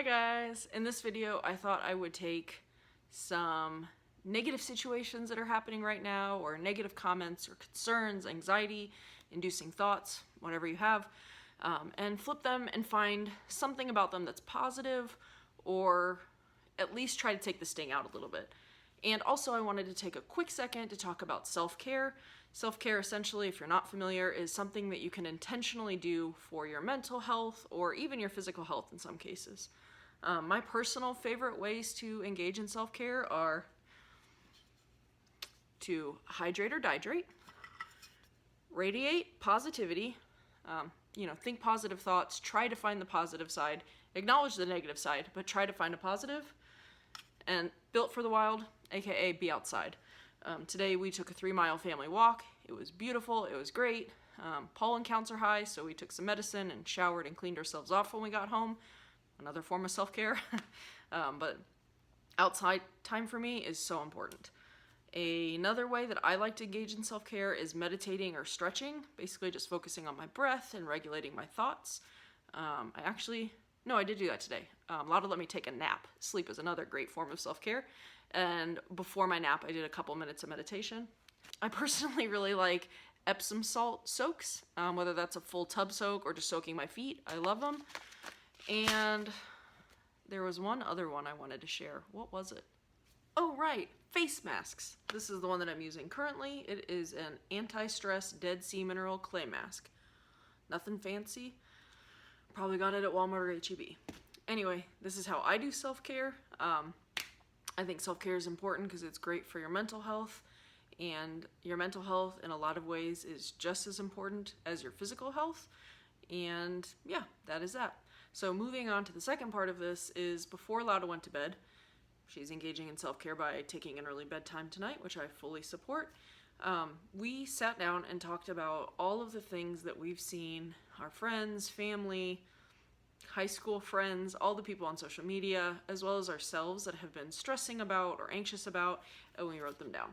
Hi guys! In this video I thought I would take some negative situations that are happening right now, or negative comments or concerns, anxiety inducing thoughts, whatever you have, and flip them and find something about them that's positive, or at least try to take the sting out a little bit. And also I wanted to take a quick second to talk about self-care. Self-care, essentially, if you're not familiar, is something that you can intentionally do for your mental health or even your physical health in some cases. My personal favorite ways to engage in self-care are to hydrate or dihydrate, radiate positivity, think positive thoughts, try to find the positive side, acknowledge the negative side, but try to find a positive, and Built for the Wild, aka be outside. Today we took a 3-mile family walk. It was beautiful, it was great. Pollen counts are high, so we took some medicine and showered and cleaned ourselves off when we got home. Another form of self-care. But outside time for me is so important. Another way that I like to engage in self-care is meditating or stretching, basically just focusing on my breath and regulating my thoughts. I did do that today. Lada let me take a nap. Sleep is another great form of self-care. And before my nap, I did a couple minutes of meditation. I personally really like Epsom salt soaks, whether that's a full tub soak or just soaking my feet. I love them. And there was one other one I wanted to share. What was it? Oh, right, face masks. This is the one that I'm using currently. It is an anti-stress Dead Sea Mineral clay mask. Nothing fancy. Probably got it at Walmart or H-E-B. Anyway, this is how I do self-care. I think self-care is important because it's great for your mental health, and your mental health in a lot of ways is just as important as your physical health. And yeah, that is that. So moving on to the second part of this is before Lada went to bed, she's engaging in self-care by taking an early bedtime tonight, which I fully support. We sat down and talked about all of the things that we've seen, our friends, family, high school friends, all the people on social media, as well as ourselves that have been stressing about or anxious about, and we wrote them down.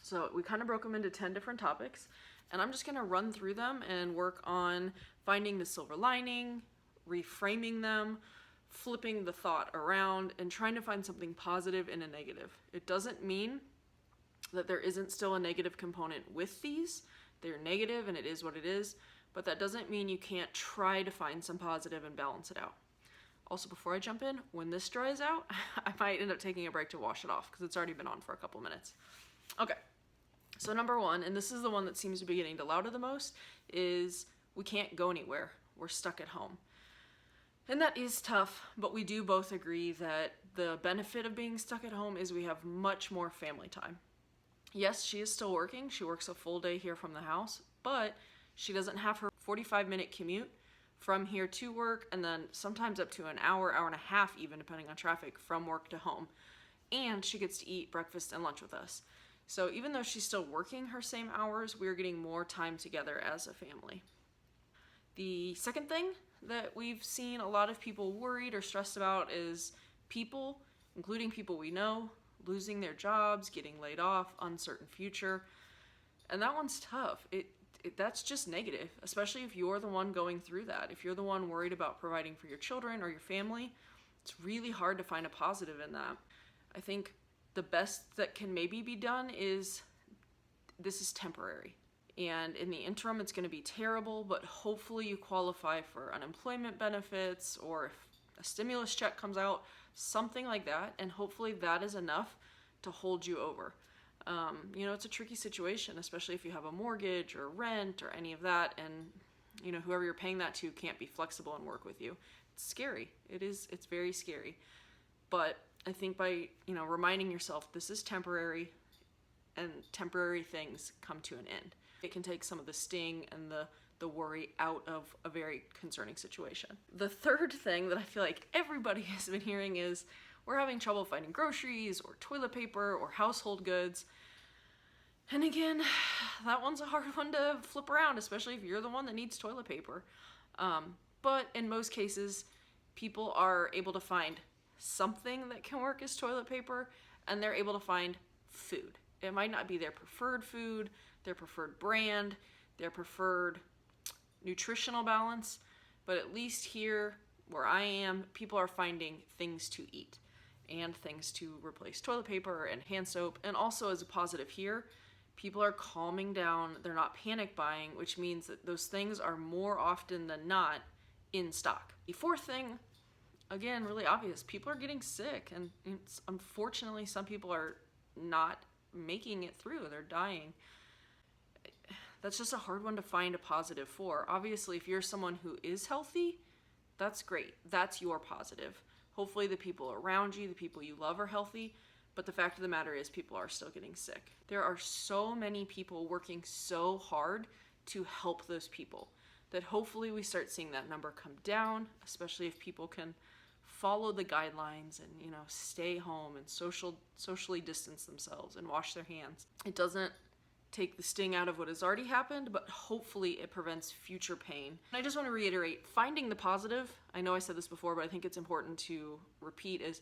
So we kind of broke them into 10 different topics, and I'm just going to run through them and work on finding the silver lining, reframing them, flipping the thought around, and trying to find something positive in a negative. It doesn't mean that there isn't still a negative component with these. They're negative and it is what it is, but that doesn't mean you can't try to find some positive and balance it out. Also, before I jump in, when this dries out, I might end up taking a break to wash it off because it's already been on for a couple minutes. Okay, so number one, and this is the one that seems to be getting to Lada the most, is we can't go anywhere. We're stuck at home. And that is tough, but we do both agree that the benefit of being stuck at home is we have much more family time. Yes, she is still working. She works a full day here from the house, but she doesn't have her 45-minute commute from here to work, and then sometimes up to an hour, hour and a half even, depending on traffic, from work to home. And she gets to eat breakfast and lunch with us. So even though she's still working her same hours, we're getting more time together as a family. The second thing that we've seen a lot of people worried or stressed about is people, including people we know, losing their jobs, getting laid off, uncertain future. And that one's tough. That's just negative, especially if you're the one going through that. If you're the one worried about providing for your children or your family, it's really hard to find a positive in that. I think the best that can maybe be done is this is temporary. And in the interim, it's going to be terrible, but hopefully you qualify for unemployment benefits, or if a stimulus check comes out, something like that, and hopefully that is enough to hold you over. It's a tricky situation, especially if you have a mortgage or rent or any of that, and whoever you're paying that to can't be flexible and work with you. It's scary. It's very scary. But I think by, reminding yourself this is temporary, and temporary things come to an end. It can take some of the sting and the worry out of a very concerning situation. The third thing that I feel like everybody has been hearing is we're having trouble finding groceries or toilet paper or household goods. And again, that one's a hard one to flip around, especially if you're the one that needs toilet paper. But in most cases, people are able to find something that can work as toilet paper, and they're able to find food. It might not be their preferred food, their preferred brand, their preferred nutritional balance, but at least here where I am, people are finding things to eat and things to replace toilet paper and hand soap. And also, as a positive here, people are calming down. They're not panic buying, which means that those things are more often than not in stock. The fourth thing, again, really obvious, people are getting sick, and unfortunately some people are not making it through. They're dying. That's just a hard one to find a positive for. Obviously, if you're someone who is healthy, that's great. That's your positive. Hopefully the people around you, the people you love, are healthy, but the fact of the matter is people are still getting sick. There are so many people working so hard to help those people that hopefully we start seeing that number come down, especially if people can follow the guidelines and, stay home and socially distance themselves and wash their hands. It doesn't take the sting out of what has already happened, but hopefully it prevents future pain. And I just want to reiterate, finding the positive, I know I said this before, but I think it's important to repeat, is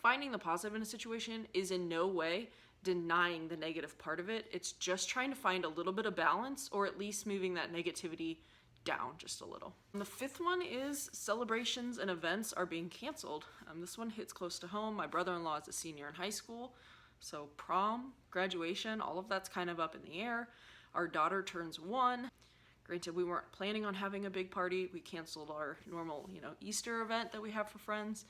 finding the positive in a situation is in no way denying the negative part of it. It's just trying to find a little bit of balance, or at least moving that negativity down just a little. And the fifth one is celebrations and events are being canceled. This one hits close to home. My brother-in-law is a senior in high school, so prom, graduation, all of that's kind of up in the air. Our daughter turns 1. Granted, we weren't planning on having a big party. We canceled our normal, Easter event that we have for friends.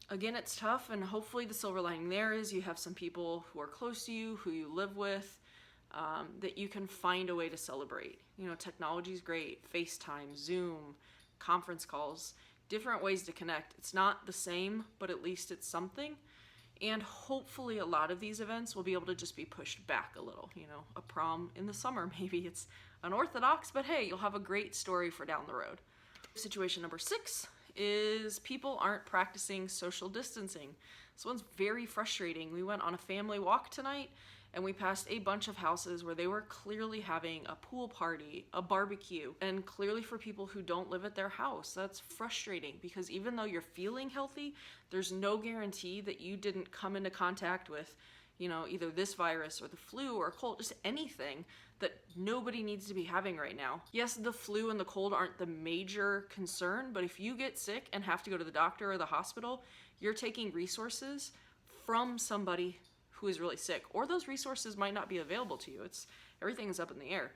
Again, it's tough, and hopefully the silver lining there is you have some people who are close to you, who you live with, that you can find a way to celebrate. Technology's great. FaceTime, Zoom, conference calls, different ways to connect. It's not the same, but at least it's something. And hopefully a lot of these events will be able to just be pushed back a little. A prom in the summer, maybe it's unorthodox, but hey, you'll have a great story for down the road. Situation number 6 is people aren't practicing social distancing. This one's very frustrating. We went on a family walk tonight, and we passed a bunch of houses where they were clearly having a pool party, a barbecue, and clearly for people who don't live at their house. That's frustrating because even though you're feeling healthy, there's no guarantee that you didn't come into contact with, either this virus or the flu or a cold, just anything that nobody needs to be having right now. Yes, the flu and the cold aren't the major concern, but if you get sick and have to go to the doctor or the hospital, you're taking resources from somebody who is really sick, or those resources might not be available to you. Everything is up in the air.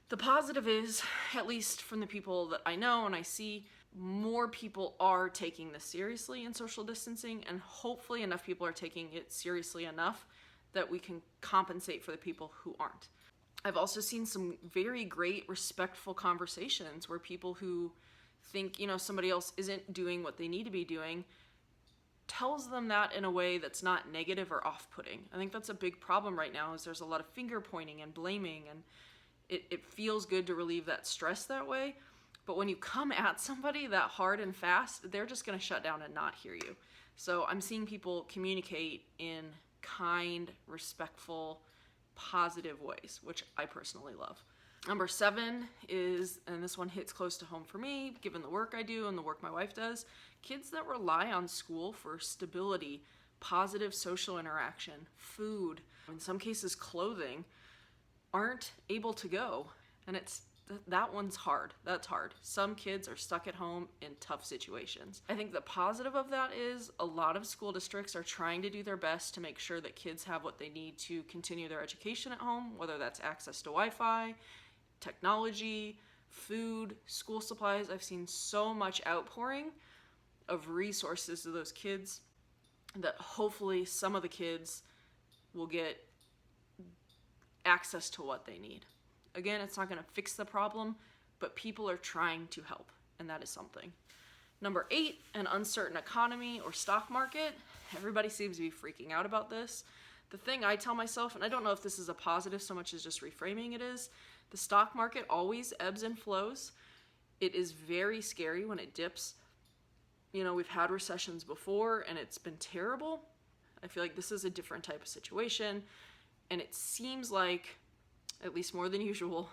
The positive is, at least from the people that I know and I see, more people are taking this seriously in social distancing, and hopefully enough people are taking it seriously enough that we can compensate for the people who aren't. I've also seen some very great, respectful conversations where people who think, somebody else isn't doing what they need to be doing tells them that in a way that's not negative or off-putting. I think that's a big problem right now, is there's a lot of finger pointing and blaming, and it feels good to relieve that stress that way. But when you come at somebody that hard and fast, they're just going to shut down and not hear you. So I'm seeing people communicate in kind, respectful, positive ways, which I personally love. Number 7 is, and this one hits close to home for me, given the work I do and the work my wife does, kids that rely on school for stability, positive social interaction, food, in some cases clothing, aren't able to go. And that one's hard. That's hard. Some kids are stuck at home in tough situations. I think the positive of that is a lot of school districts are trying to do their best to make sure that kids have what they need to continue their education at home, whether that's access to Wi-Fi, technology, food, school supplies. I've seen so much outpouring of resources to those kids that hopefully some of the kids will get access to what they need. Again, it's not going to fix the problem, but people are trying to help, and that is something. Number 8, an uncertain economy or stock market. Everybody seems to be freaking out about this. The thing I tell myself, and I don't know if this is a positive so much as just reframing it, is the stock market always ebbs and flows. It is very scary when it dips. We've had recessions before, and it's been terrible. I feel like this is a different type of situation, and it seems like, at least more than usual,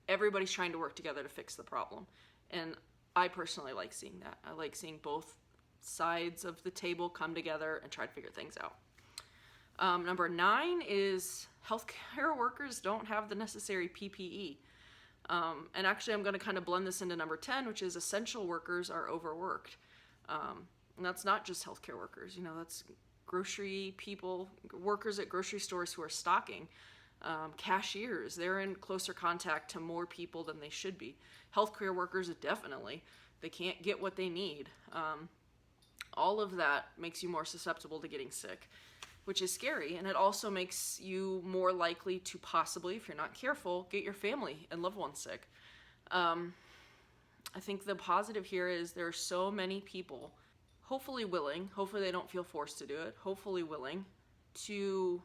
everybody's trying to work together to fix the problem. And I personally like seeing that. I like seeing both sides of the table come together and try to figure things out. Number 9 is healthcare workers don't have the necessary PPE. And actually, I'm going to kind of blend this into number 10, which is essential workers are overworked. And that's not just healthcare workers, you know, that's grocery people, workers at grocery stores who are stocking, cashiers, they're in closer contact to more people than they should be. Healthcare workers, definitely, they can't get what they need. All of that makes you more susceptible to getting sick, which is scary. And it also makes you more likely to possibly, if you're not careful, get your family and loved ones sick. I think the positive here is there are so many people, hopefully they don't feel forced to do it, hopefully willing to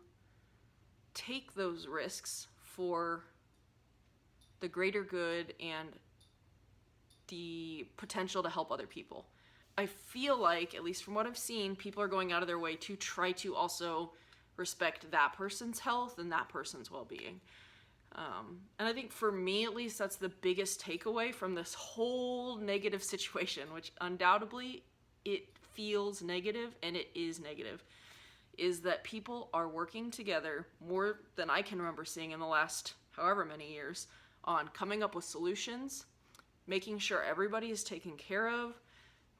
take those risks for the greater good and the potential to help other people. I feel like, at least from what I've seen, people are going out of their way to try to also respect that person's health and that person's well-being. And I think for me, at least, that's the biggest takeaway from this whole negative situation, which undoubtedly it feels negative, and it is negative, is that people are working together more than I can remember seeing in the last however many years on coming up with solutions, making sure everybody is taken care of,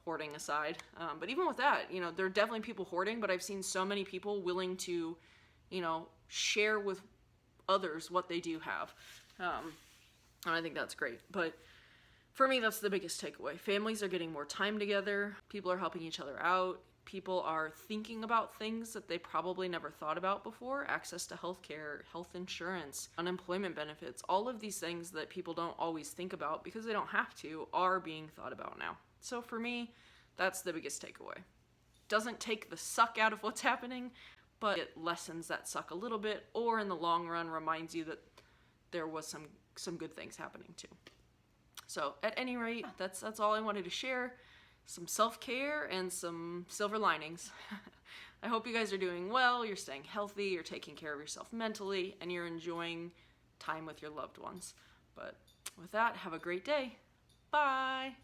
hoarding aside. But even with that, you know, there are definitely people hoarding, but I've seen so many people willing to, you know, share with others what they do have. And I think that's great. But for me, that's the biggest takeaway. Families are getting more time together. People are helping each other out. People are thinking about things that they probably never thought about before. Access to healthcare, health insurance, unemployment benefits, all of these things that people don't always think about because they don't have to are being thought about now. So for me, that's the biggest takeaway. Doesn't take the suck out of what's happening, but it lessens that suck a little bit, or in the long run reminds you that there was some good things happening too. So at any rate, that's all I wanted to share. Some self-care and some silver linings. I hope you guys are doing well, you're staying healthy, you're taking care of yourself mentally, and you're enjoying time with your loved ones. But with that, have a great day. Bye!